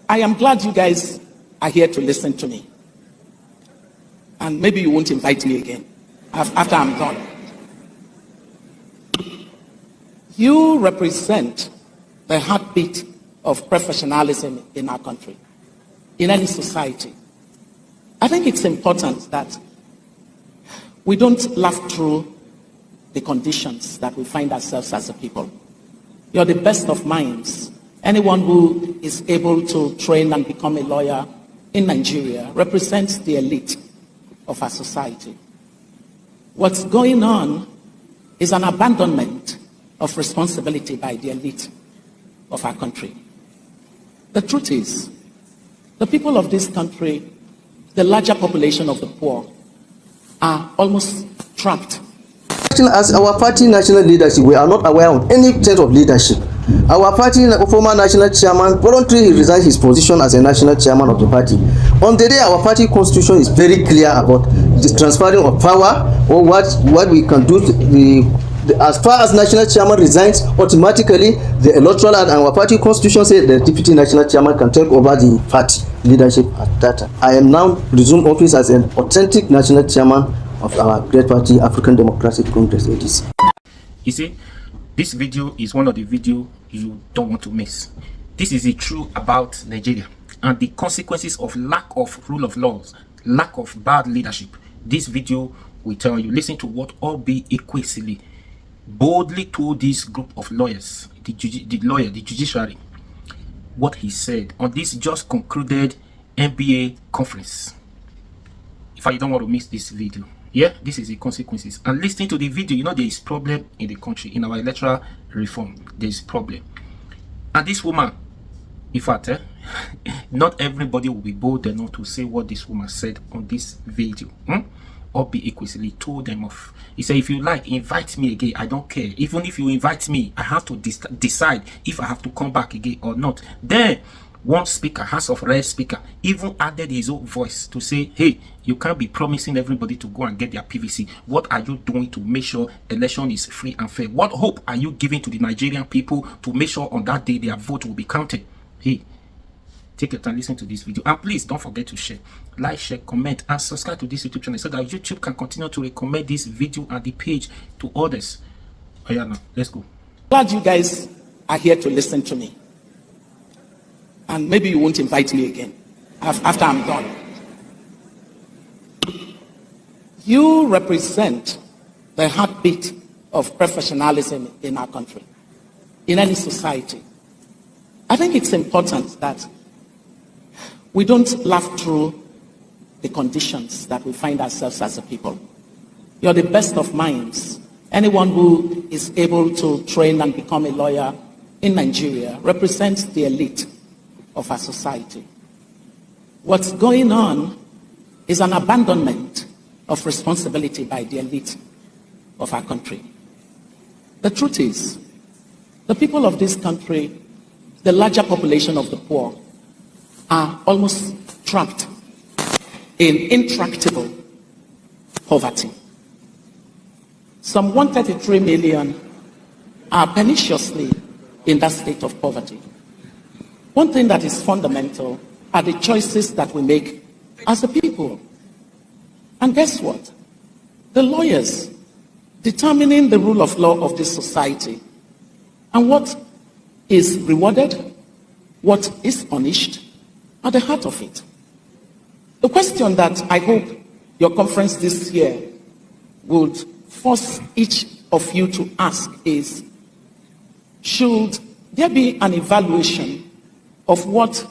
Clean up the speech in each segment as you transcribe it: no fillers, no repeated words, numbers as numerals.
I am glad you guys are here to listen to me. And maybe you won't invite me again after I'm done. You represent the heartbeat of professionalism in our country, in any society. I think it's important that we don't laugh through the conditions that we find ourselves as a people. You're the best of minds. Anyone who is able to train and become a lawyer in Nigeria represents the elite of our society. What's going on is an abandonment of responsibility by the elite of our country. The truth is, the people of this country, the larger population of the poor, are almost trapped. As our party national leadership, we are not aware of any sense of leadership. Our party former national chairman voluntarily resigned his position as a national chairman of the party. On the day, our party constitution is very clear about the transferring of power, or what we can do. As far as national chairman resigns, automatically the electoral and our party constitution says the deputy national chairman can take over the party leadership at that time. I am now resumed office as an authentic national chairman of our great party, African Democratic Congress, ADC. You see, this video is one of the videos you don't want to miss. This is the truth about Nigeria and the consequences of lack of rule of laws, lack of bad leadership. This video will tell you. Listen to what Oby Ezekwesili boldly told this group of lawyers, the Judiciary, what he said on this just concluded NBA conference. If I don't want to miss this video, yeah, this is the consequences. And listening to the video, you know there is problem in the country, in our electoral reform. There is problem. And this woman, in fact, not everybody will be bold enough to say what this woman said on this video. Oby Ezekwesili told them off. He said, if you like, invite me again. I don't care. Even if you invite me, I have to decide if I have to come back again or not. Then one speaker, House of Red speaker, even added his own voice to say, hey, you can't be promising everybody to go and get their PVC. What are you doing to make sure election is free and fair? What hope are you giving to the Nigerian people to make sure on that day their vote will be counted? Hey, take your time, listen to this video, and please don't forget to share, like, share, comment, and subscribe to this YouTube channel so that YouTube can continue to recommend this video and the page to others. Oh yeah, now let's go. Glad you guys are here to listen to me. And maybe you won't invite me again after I'm done. You represent the heartbeat of professionalism in our country, in any society. I think it's important that we don't laugh through the conditions that we find ourselves as a people. You're the best of minds. Anyone who is able to train and become a lawyer in Nigeria represents the elite of our society. What's going on is an abandonment of responsibility by the elite of our country. The truth is, the people of this country, the larger population of the poor, are almost trapped in intractable poverty. Some 133 million are perniciously in that state of poverty. One thing that is fundamental are the choices that we make as a people. And guess what? The lawyers determining the rule of law of this society and what is rewarded, what is punished, at the heart of it. The question that I hope your conference this year would force each of you to ask is, should there be an evaluation of what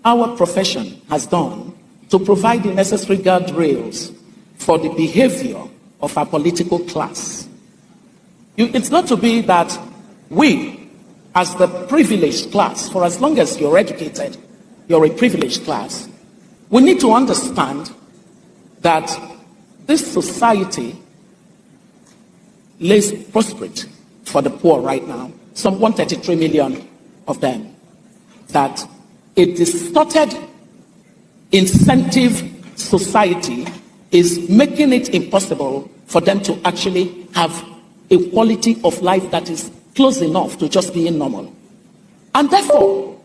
our profession has done to provide the necessary guardrails for the behavior of our political class? It's not to be that we, as the privileged class, for as long as you're educated, you're a privileged class, we need to understand that this society lays prostrate for the poor right now, some 133 million of them, that a distorted incentive society is making it impossible for them to actually have a quality of life that is close enough to just being normal. And therefore,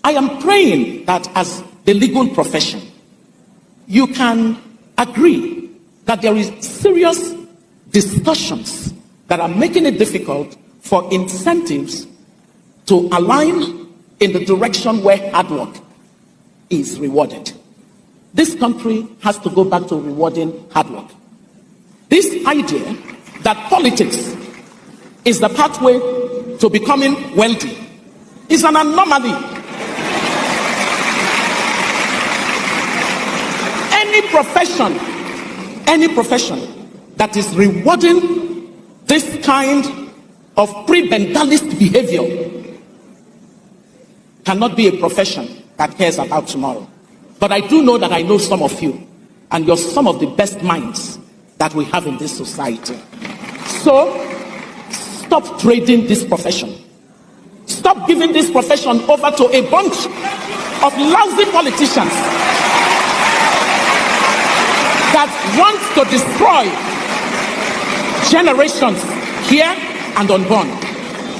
I am praying that as the legal profession, you can agree that there is serious discussions that are making it difficult for incentives to align in the direction where hard work is rewarded. This country has to go back to rewarding hard work. This idea that politics is the pathway to becoming wealthy is an anomaly. Any profession that is rewarding this kind of prebendalist behavior cannot be a profession that cares about tomorrow. But I do know that I know some of you, and you're some of the best minds that we have in this society. So, stop trading this profession. Stop giving this profession over to a bunch of lousy politicians that wants to destroy generations here and unborn.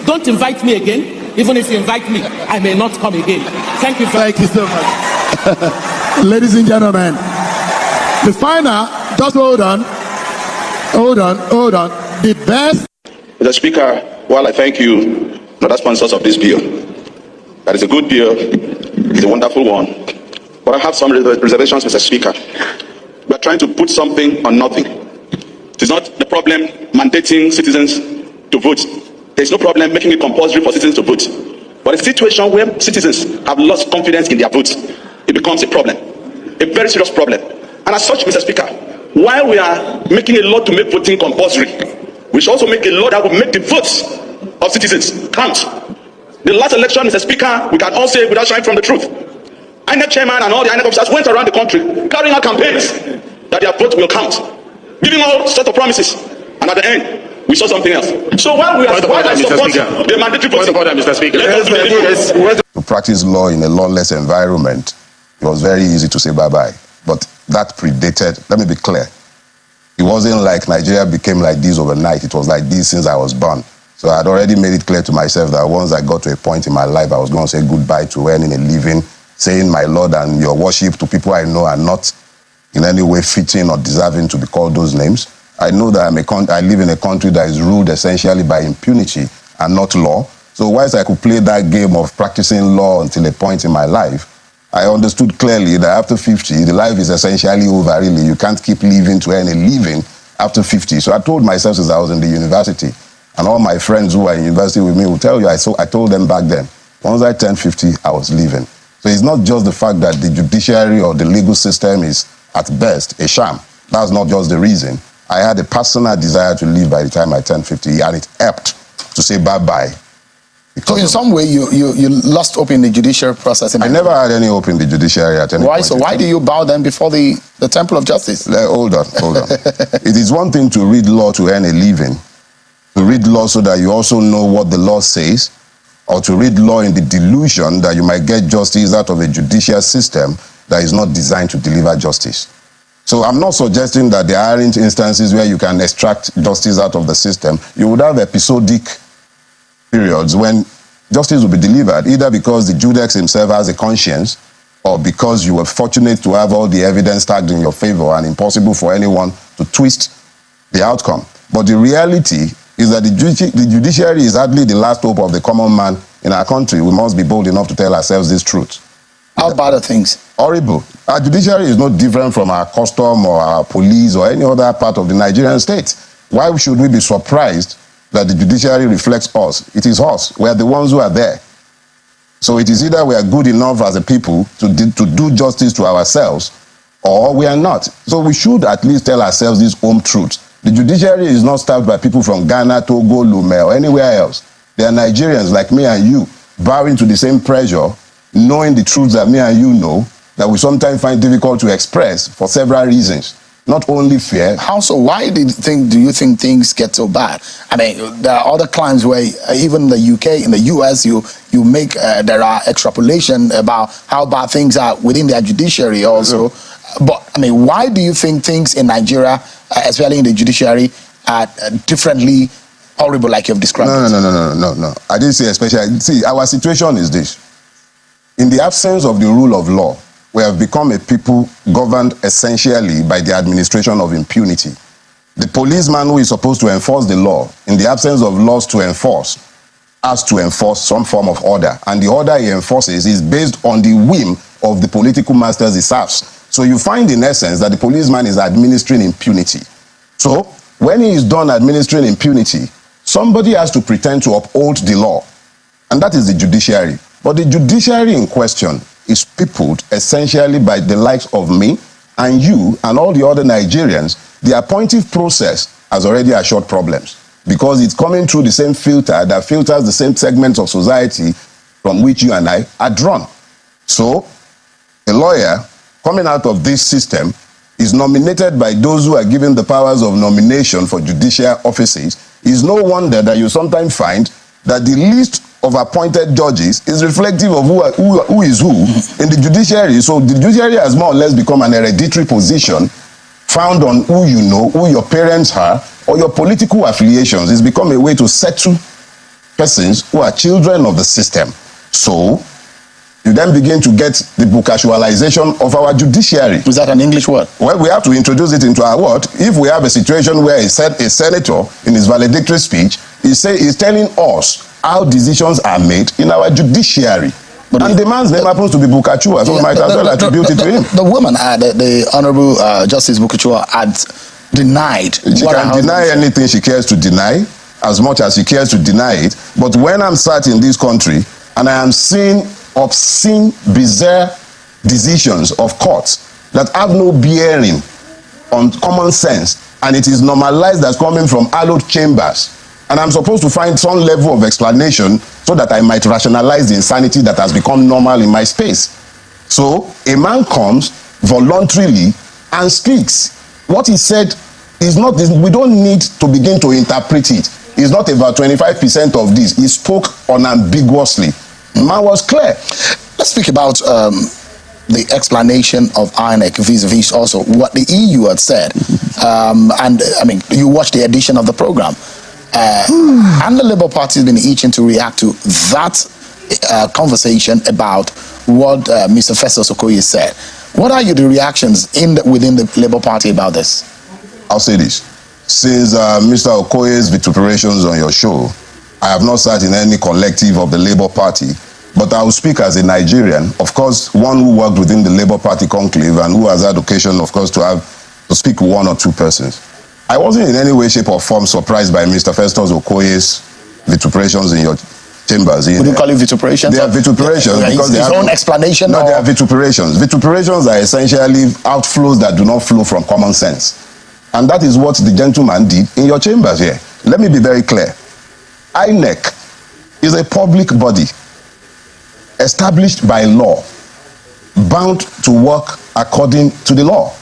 Don't invite me again. Even if you invite me, I may not come again. Thank you. Thank you so much. Ladies and gentlemen, the final, just hold on. The best. Mr. Speaker, while I thank you, other sponsors of this bill, that is a good bill, it's a wonderful one, but I have some reservations, Mr. Speaker. We are trying to put something on nothing. It is not the problem mandating citizens to vote. There is no problem making it compulsory for citizens to vote. But a situation where citizens have lost confidence in their vote, it becomes a problem, a very serious problem. And as such, Mr. Speaker, while we are making a law to make voting compulsory, we should also make a law that will make the votes of citizens count. The last election, Mr. Speaker, we can all say without shying from the truth, INEC chairman and all the INEC officers went around the country carrying out campaigns that their vote will count, giving all sorts of promises, and at the end, we saw something else. So while we are supporting the mandatory voting, Mr. Speaker, to practice law in a lawless environment, it was very easy to say bye-bye. But that predated, let me be clear, it wasn't like Nigeria became like this overnight. It was like this since I was born. So I had already made it clear to myself that once I got to a point in my life, I was going to say goodbye to earning a living, saying my Lord and your worship to people I know are not in any way fitting or deserving to be called those names. I know that I live in a country that is ruled essentially by impunity and not law. So whilst I could play that game of practicing law until a point in my life, I understood clearly that after 50, the life is essentially over, really. You can't keep living to earn a living after 50. So I told myself since I was in the university, and all my friends who are in university with me will tell you, I told them back then, once I turned 50, I was leaving. So it's not just the fact that the judiciary or the legal system is, at best, a sham. That's not just the reason. I had a personal desire to leave by the time I turned 50, and it helped to say bye-bye. So in some way, you lost hope in the judicial process. I never had any hope in the judiciary at any point. Why? So why do you bow them before the temple of justice? Hold on. It is one thing to read law to earn a living, to read law so that you also know what the law says, or to read law in the delusion that you might get justice out of a judicial system that is not designed to deliver justice. So I'm not suggesting that there aren't instances where you can extract justice out of the system. You would have episodic periods when justice will be delivered, either because the judex himself has a conscience, or because you were fortunate to have all the evidence tagged in your favor and impossible for anyone to twist the outcome. But the reality is that the judiciary is hardly the last hope of the common man in our country. We must be bold enough to tell ourselves this truth. How bad are things? Horrible. Our judiciary is no different from our custom or our police or any other part of the Nigerian state. Why should we be surprised that the judiciary reflects us? It is us. We are the ones who are there. So it is either we are good enough as a people to do justice to ourselves, or we are not. So we should at least tell ourselves this home truth. The judiciary is not staffed by people from Ghana, Togo, Lomé, or anywhere else. They are Nigerians like me and you, bowing to the same pressure, knowing the truths that me and you know, that we sometimes find difficult to express for several reasons. Not only fear. How so? Why do you think things get so bad? I mean, there are other climes where even in the UK, in the US, you make there are extrapolation about how bad things are within their judiciary also. But I mean, why do you think things in Nigeria, especially in the judiciary, are differently horrible like you've described? No. I didn't say especially. See, our situation is this. In the absence of the rule of law, we have become a people governed essentially by the administration of impunity. The policeman who is supposed to enforce the law, in the absence of laws to enforce, has to enforce some form of order. And the order he enforces is based on the whim of the political masters he serves. So you find in essence that the policeman is administering impunity. So when he is done administering impunity, somebody has to pretend to uphold the law. And that is the judiciary. But the judiciary in question is peopled essentially by the likes of me and you and all the other Nigerians. The appointive process has already assured problems because it's coming through the same filter that filters the same segments of society from which you and I are drawn. So a lawyer coming out of this system is nominated by those who are given the powers of nomination for judicial offices. It's no wonder that you sometimes find that the list of appointed judges is reflective of who is who in the judiciary. So the judiciary has more or less become an hereditary position found on who you know, who your parents are, or your political affiliations. It's become a way to settle persons who are children of the system. So you then begin to get the book-casualization of our judiciary. Is that an English word? Well, we have to introduce it into our word. If we have a situation where a senator in his valedictory speech is telling us how decisions are made in our judiciary. And the man's name happens to be Bukachua, so we might as well attribute it to him. The woman, the Honorable Justice Bukachua, had denied. She can deny anything she cares to deny, as much as she cares to deny it. But when I'm sat in this country and I am seeing obscene, bizarre decisions of courts that have no bearing on common sense, and it is normalized as coming from hallowed chambers, and I'm supposed to find some level of explanation so that I might rationalize the insanity that has become normal in my space. So a man comes voluntarily and speaks. What he said is not, we don't need to begin to interpret it. It's not about 25% of this. He spoke unambiguously. The man was clear. Let's speak about the explanation of INEC vis-a-vis also what the EU had said. And I mean, you watched the edition of the program. And the Labour Party has been itching to react to that conversation about what Mr. Festus Okoye said. What are the reactions within the Labour Party about this? I'll say this. Since Mr. Okoye's vituperations on your show, I have not sat in any collective of the Labour Party, but I will speak as a Nigerian, of course, one who worked within the Labour Party conclave and who has had occasion, of course, to speak with one or two persons. I wasn't in any way, shape, or form surprised by Mr. Festus Okoye's vituperations in your chambers. Would you call it vituperations? They are vituperations because his own explanation. No, they are vituperations. Vituperations are essentially outflows that do not flow from common sense, and that is what the gentleman did in your chambers here. Let me be very clear. INEC is a public body established by law, bound to work according to the law.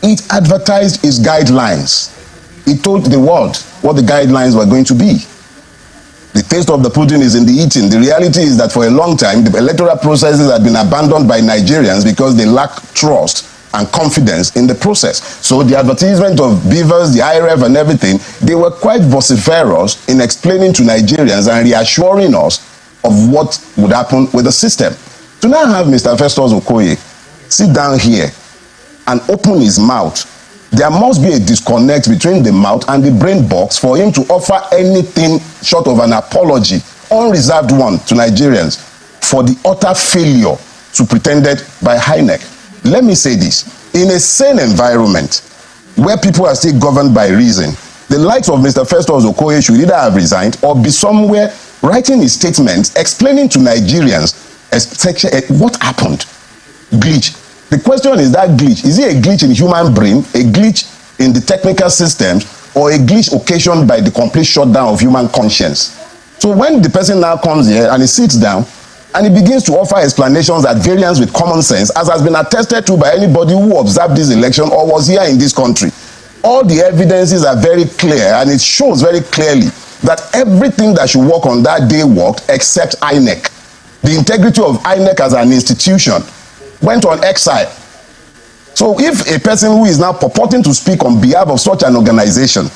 It advertised its guidelines. It told the world what the guidelines were going to be. The taste of the pudding is in the eating. The reality is that for a long time, the electoral processes had been abandoned by Nigerians because they lack trust and confidence in the process. So the advertisement of beavers, the IRF and everything, they were quite vociferous in explaining to Nigerians and reassuring us of what would happen with the system. To now have Mr. Festus Okoye sit down here and open his mouth, there must be a disconnect between the mouth and the brain box for him to offer anything short of an apology, unreserved one, to Nigerians for the utter failure to pretended by INEC. Let me say this. In a sane environment where people are still governed by reason, the likes of Mr. Festus Okoye should either have resigned or be somewhere writing his statements, explaining to Nigerians what happened. Glitch. The question is that glitch. Is it a glitch in human brain, a glitch in the technical systems, or a glitch occasioned by the complete shutdown of human conscience? So when the person now comes here and he sits down and he begins to offer explanations at variance with common sense, as has been attested to by anybody who observed this election or was here in this country, all the evidences are very clear, and it shows very clearly that everything that should work on that day worked except INEC. The integrity of INEC as an institution went on exile. So if a person who is now purporting to speak on behalf of such an organization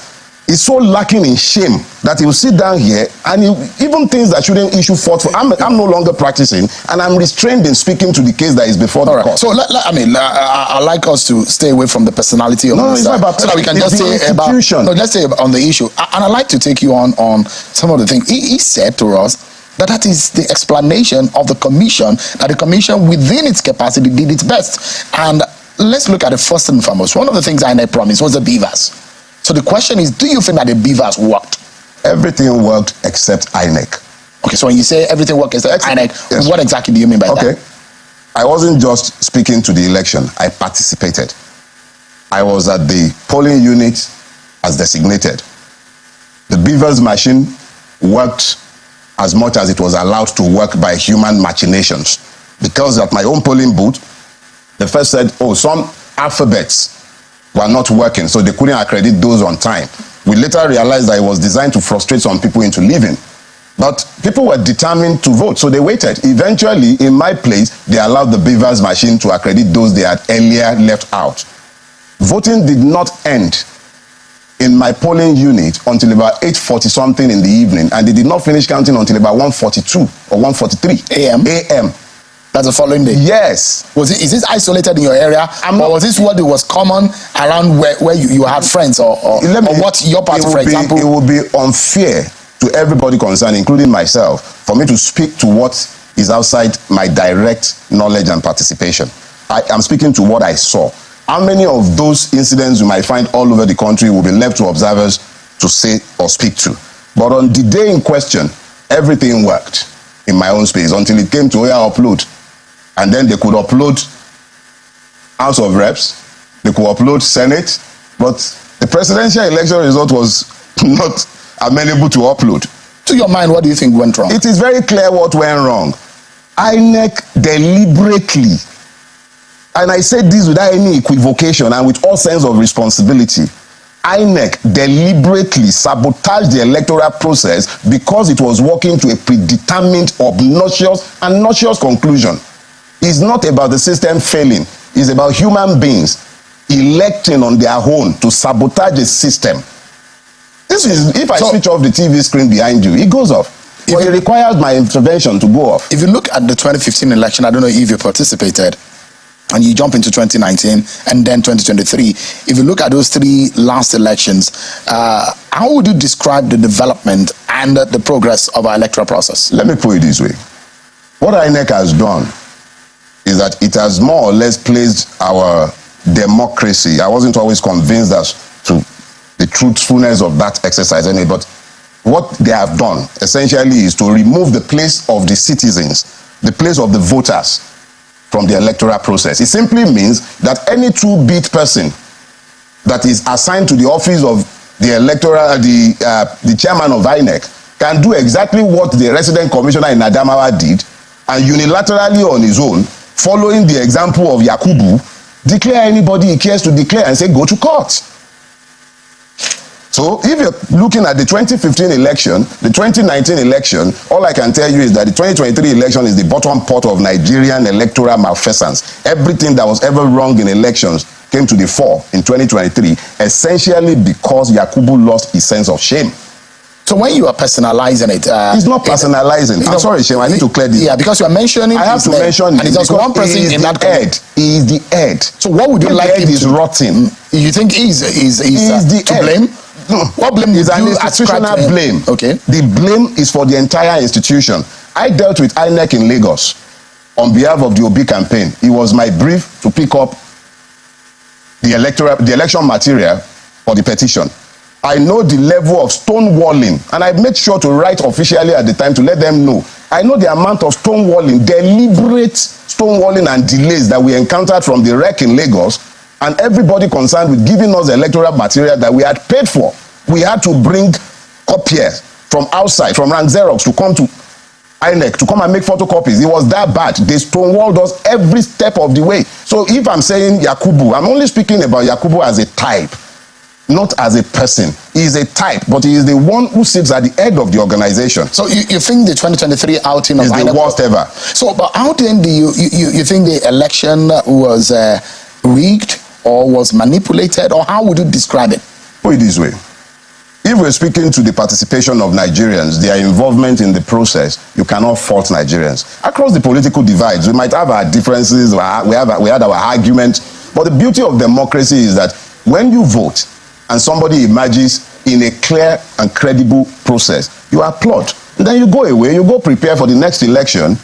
is so lacking in shame that he will sit down here and even things that shouldn't issue forth for. I'm no longer practicing, and I'm restrained in speaking to the case that is before the court. So I like us to stay away from the personality of it's not about so that we can just say about let's say on the issue. And I'd like to take you on some of the things he said to us. That is the explanation of the commission, that the commission within its capacity did its best. And let's look at it first and foremost. One of the things INEC promised was the beavers. So the question is, do you think that the beavers worked? Everything worked except INEC. Okay, so when you say everything worked except INEC, yes. What exactly do you mean by that? Okay, I wasn't just speaking to the election, I participated. I was at the polling unit as designated. The beavers machine worked as much as it was allowed to work by human machinations. Because at my own polling booth, they first said, oh, some alphabets were not working, so they couldn't accredit those on time. We later realized that it was designed to frustrate some people into leaving. But people were determined to vote, so they waited. Eventually, in my place, they allowed the beavers machine to accredit those they had earlier left out. Voting did not end in my polling unit until about 8:40 something in the evening, and they did not finish counting until about 1:42 or 1:43 a.m. That's the following day? Yes. Is this isolated in your area? Or was this what it was common around where you had friends or what your party, for example? It would be unfair to everybody concerned, including myself, for me to speak to what is outside my direct knowledge and participation. I am speaking to what I saw. How many of those incidents you might find all over the country will be left to observers to say or speak to? But on the day in question, everything worked in my own space until it came to upload. And then they could upload House of Reps, they could upload Senate, but the presidential election result was not amenable to upload. To your mind, what do you think went wrong? It is very clear what went wrong. INEC deliberately, and I say this without any equivocation and with all sense of responsibility, INEC deliberately sabotaged the electoral process because it was working to a predetermined, obnoxious and nauseous conclusion. It's not about the system failing. It's about human beings electing on their own to sabotage the system. This is, if I switch off the TV screen behind you, it goes off. But it requires my intervention to go off. If you look at the 2015 election, I don't know if you participated, and you jump into 2019 and then 2023. If you look at those three last elections, how would you describe the development and the progress of our electoral process? Let me put it this way. What INEC has done is that it has more or less placed our democracy. I wasn't always convinced as to the truthfulness of that exercise, but what they have done essentially is to remove the place of the citizens, the place of the voters from the electoral process. It simply means that any two-bit person that is assigned to the office of the electoral, the chairman of INEC, can do exactly what the resident commissioner in Adamawa did, and unilaterally on his own, following the example of Yakubu, declare anybody he cares to declare and say, go to court. So if you're looking at the 2015 election, the 2019 election, all I can tell you is that the 2023 election is the bottom part of Nigerian electoral malfeasance. Everything that was ever wrong in elections came to the fore in 2023, essentially because Yakubu lost his sense of shame. So when you are personalizing it, it's not personalizing. I'm sorry, Shem. I need to clear this. Yeah, because you are mentioning. I have to mention and it's just one person in that head. He is the head. So what would you like him to? Is rotten. You think he's to blame? No. What blame is an institutional blame. Okay. The blame is for the entire institution. I dealt with INEC in Lagos on behalf of the Oby campaign. It was my brief to pick up the election material for the petition. I know the level of stonewalling, and I made sure to write officially at the time to let them know. I know the amount of stonewalling, deliberate stonewalling and delays that we encountered from the wreck in Lagos, and everybody concerned with giving us the electoral material that we had paid for. We had to bring copiers from outside, from Rank Xerox, to come to INEC, to come and make photocopies. It was that bad. They stonewalled us every step of the way. So if I'm saying Yakubu, I'm only speaking about Yakubu as a type, not as a person. He is a type, but he is the one who sits at the head of the organization. So you think the 2023 outing of is the worst ever? So, but how then do you think the election was rigged or was manipulated, or how would you describe it? Put it this way. if we're speaking to the participation of Nigerians, their involvement in the process, you cannot fault Nigerians. Across the political divides, we might have our differences, we had our arguments, but the beauty of democracy is that when you vote and somebody emerges in a clear and credible process, you applaud. And then you go away, you go prepare for the next election,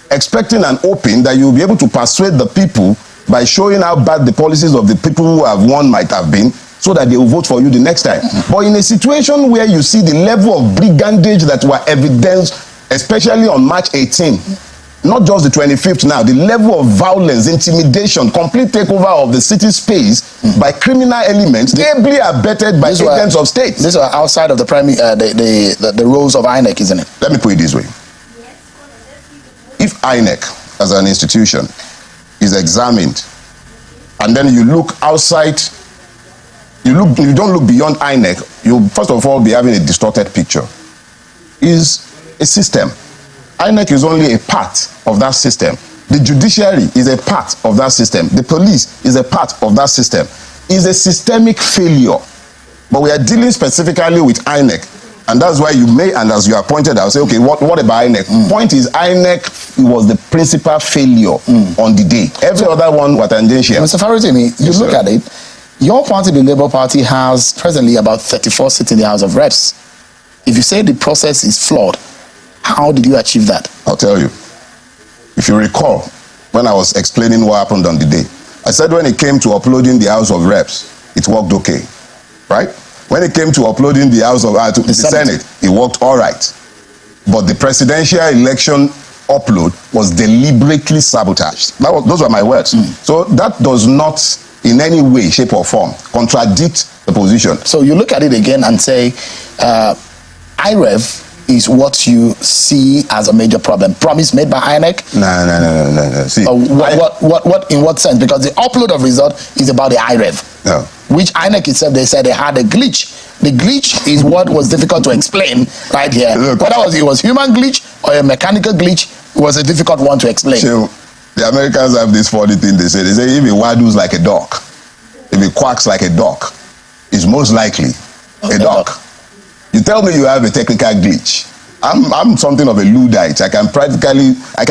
expecting and hoping that you'll be able to persuade the people by showing how bad the policies of the people who have won might have been, so that they will vote for you the next time. But in a situation where you see the level of brigandage that were evidenced, especially on March 18, not just the 25th now, the level of violence, intimidation, complete takeover of the city space by criminal elements, ably abetted by agents of state. These are outside of the roles of INEC, isn't it? Let me put it this way. If INEC, as an institution, is examined, and then you look outside, you don't look beyond INEC, you'll first of all be having a distorted picture. Is a system. INEC is only a part of that system. The judiciary is a part of that system. The police is a part of that system. It's a systemic failure. But we are dealing specifically with INEC. And that's why you may, and as you are pointed out, say, okay, what about INEC? Point is, INEC was the principal failure on the day. Every other one was tangential. Mr. Farotimi, you look at it, your party, the Labour Party, has presently about 34 seats in the House of Reps. If you say the process is flawed, how did you achieve that? I'll tell you. If you recall, when I was explaining what happened on the day, I said when it came to uploading the House of Reps, it worked okay, right? When it came to uploading the House of the Senate, it worked all right. But the presidential election upload was deliberately sabotaged. Those were my words. So that does not in any way, shape or form contradict the position. So you look at it again and say, IREV is what you see as a major problem. Promise made by INEC? No. See, what in what sense? Because the upload of result is about the IREV. No. Which INEC itself, they said they had a glitch. The glitch is what was difficult to explain right here. Look, whether it was human glitch or a mechanical glitch, was a difficult one to explain. So, the Americans have this funny thing they say if a waddles like a duck, if it quacks like a duck, it's most likely a duck. You tell me you have a technical glitch. I'm something of a Luddite. I can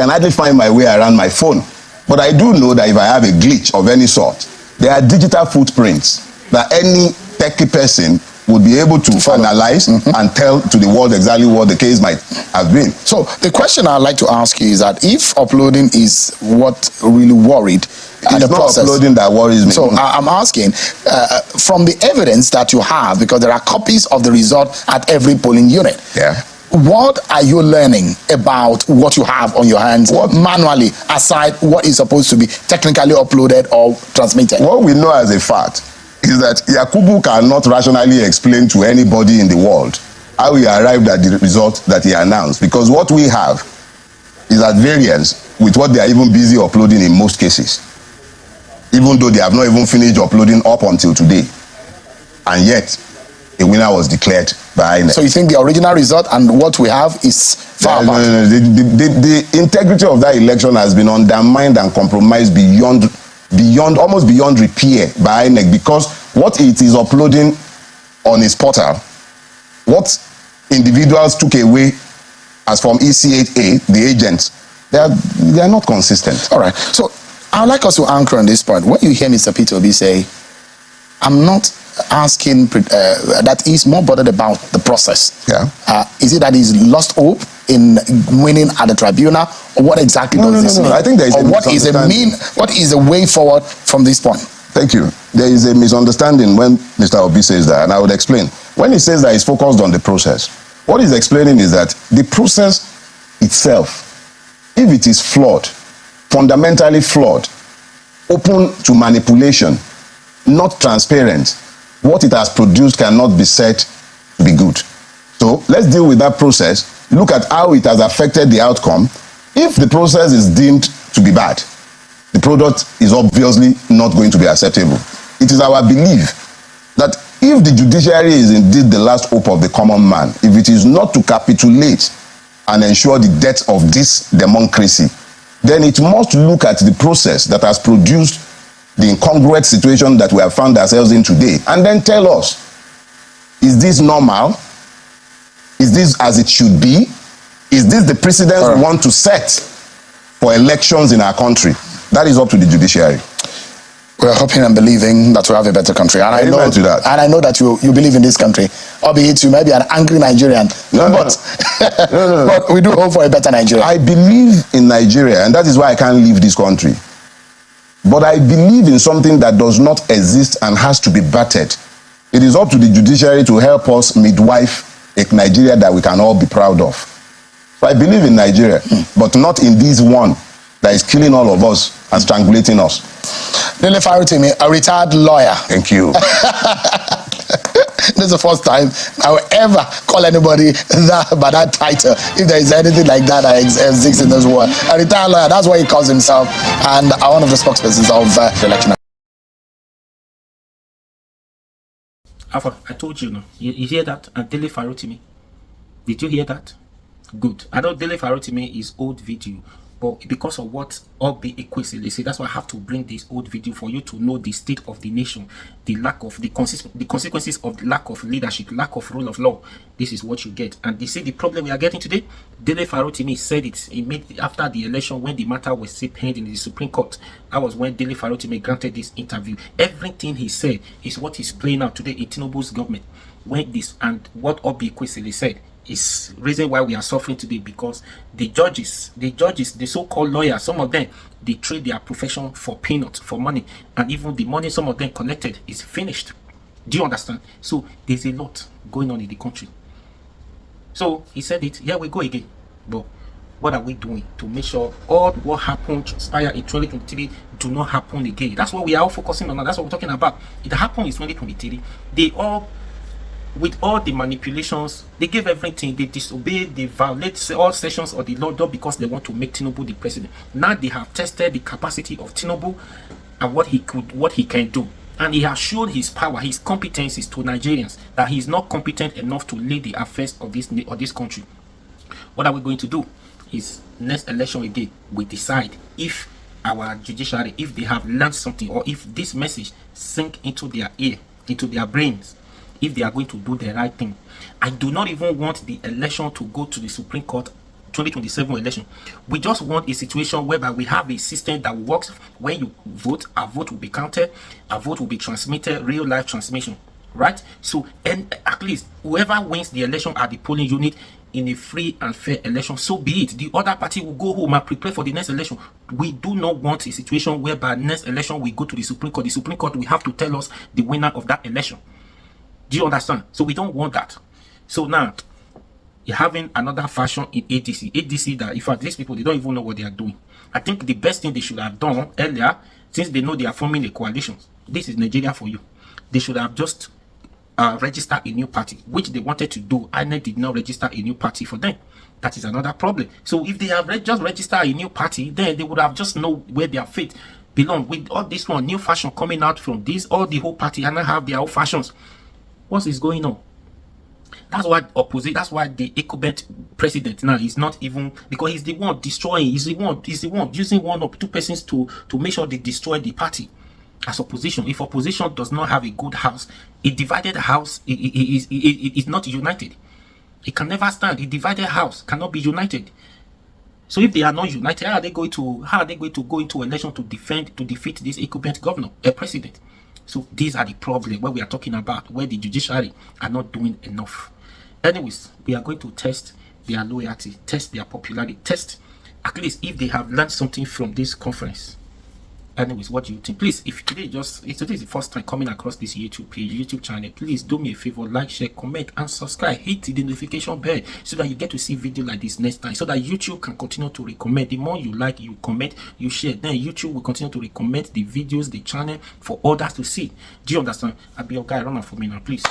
hardly find my way around my phone. But I do know that if I have a glitch of any sort, there are digital footprints that any techie person would be able to analyze and tell to the world exactly what the case might have been. So the question I'd like to ask you is that if uploading is what really worried in the process, uploading that worries me. So I'm asking, from the evidence that you have, because there are copies of the result at every polling unit. Yeah. What are you learning about what you have on your hands manually, aside what is supposed to be technically uploaded or transmitted? What we know as a fact is that Yakubu cannot rationally explain to anybody in the world how he arrived at the result that he announced, because what we have is at variance with what they are even busy uploading in most cases, even though they have not even finished uploading up until today. And yet, a winner was declared by INEC. So you think the original result and what we have is far apart? No. The integrity of that election has been undermined and compromised almost beyond repair by INEC, because what it is uploading on its portal, what individuals took away as from EC8A, the agents, they are not consistent. All right. So I'd like us to anchor on this point. When you hear Mr. Peter Obi say, I'm not asking that he's more bothered about the process. Yeah. Is it that he's lost hope in winning at the tribunal, or what exactly does this mean? I think there is what is the way forward from this point? Thank you. There is a misunderstanding when Mr. Obi says that, and I would explain. When he says that he's focused on the process, what he's explaining is that the process itself, if it is flawed, fundamentally flawed, open to manipulation, not transparent, what it has produced cannot be said to be good. So let's deal with that process, look at how it has affected the outcome. If the process is deemed to be bad, the product is obviously not going to be acceptable. It is our belief that if the judiciary is indeed the last hope of the common man, if it is not to capitulate and ensure the death of this democracy, then it must look at the process that has produced the incongruent situation that we have found ourselves in today, and then tell us Is this normal? Is this as it should be? Is this the precedent we want to set for elections in our country? That is up to the judiciary. We're hoping and believing that we have a better country. And I know that. And I know that you believe in this country. Albeit you may be an angry Nigerian. But we do hope for a better Nigeria. I believe in Nigeria, and that is why I can't leave this country. But I believe in something that does not exist and has to be battered. It is up to the judiciary to help us midwife a Nigeria that we can all be proud of. So I believe in Nigeria, but not in this one that is killing all of us and strangulating us. Dele Farotimi, a retired lawyer. Thank you. This is the first time I will ever call anybody by that title, if there is anything like that exists in this world. A retired lawyer, that's what he calls himself, and one of the spokespersons of the election. Alpha, I told you, no. You hear that? And Dele Farotimi. Did you hear that? Good. I know Dele Farotimi is old video, but because of what Oby Ezekwesili say, that's why I have to bring this old video for you to know the state of the nation, the lack of the consequences of the lack of leadership, lack of rule of law. This is what you get. And they say the problem we are getting today, Dele Farotimi said it. He made after the election when the matter was still pending in the Supreme Court. That was when Dele Farotimi granted this interview. Everything he said is what is playing out today in Tinubu's government. When this and what Oby Ezekwesili said is reason why we are suffering today, because the judges, the so-called lawyers, some of them, they trade their profession for peanuts, for money, and even the money some of them collected is finished. Do you understand? So there's a lot going on in the country. So he said it, here we go again. But what are we doing to make sure all what happened transpire in 2023 do not happen again? That's what we are all focusing on. That's what we're talking about. It happened in 2023. They all, with all the manipulations, they gave everything, they disobey, they violate all sections of the law because they want to make Tinubu the president. Now they have tested the capacity of Tinubu and what he can do, and he has shown his power, his competencies to Nigerians, that he is not competent enough to lead the affairs of this country. What are we going to do? Is next election again we decide if our judiciary, if they have learned something, or if this message sink into their ear, into their brains, if they are going to do the right thing. I do not even want the election to go to the Supreme Court 2027 election. We just want a situation whereby we have a system that works. When you vote, a vote will be counted, a vote will be transmitted, real life transmission, right? So, and at least whoever wins the election at the polling unit in a free and fair election, so be it. The other party will go home and prepare for the next election. We do not want a situation whereby next election we go to the Supreme Court. The Supreme Court will have to tell us the winner of that election. Do you understand? So we don't want that. So now you're having another fashion in ADC that, in fact, these people, they don't even know what they are doing. I think the best thing they should have done earlier, since they know they are forming a coalition, this is Nigeria for you. They should have just registered a new party, which they wanted to do. INEC did not register a new party for them. That is another problem. So if they have just registered a new party, then they would have just know where their fate belong. With all this one, new fashion coming out from this, all the whole party and have their own fashions. What is going on? That's why that's why the incumbent president now is not even, because he's the one destroying, he's the one using one or two persons to make sure they destroy the party as opposition. If opposition does not have a good house, a divided house is not united. It can never stand. A divided house cannot be united. So if they are not united, how are they going to go into election to defeat this incumbent president? So these are the problems where we are talking about, where the judiciary are not doing enough. Anyways, we are going to test their loyalty, test their popularity, test at least if they have learned something from this conference. Anyways, what do you think? Please, if today is the first time coming across this YouTube channel, please do me a favor, like, share, comment, and subscribe. Hit the notification bell so that you get to see video like this next time, so that YouTube can continue to recommend. The more you like, you comment, you share, then YouTube will continue to recommend the videos, the channel for others to see. Do you understand? I'll be your guy. Run out for me now, please.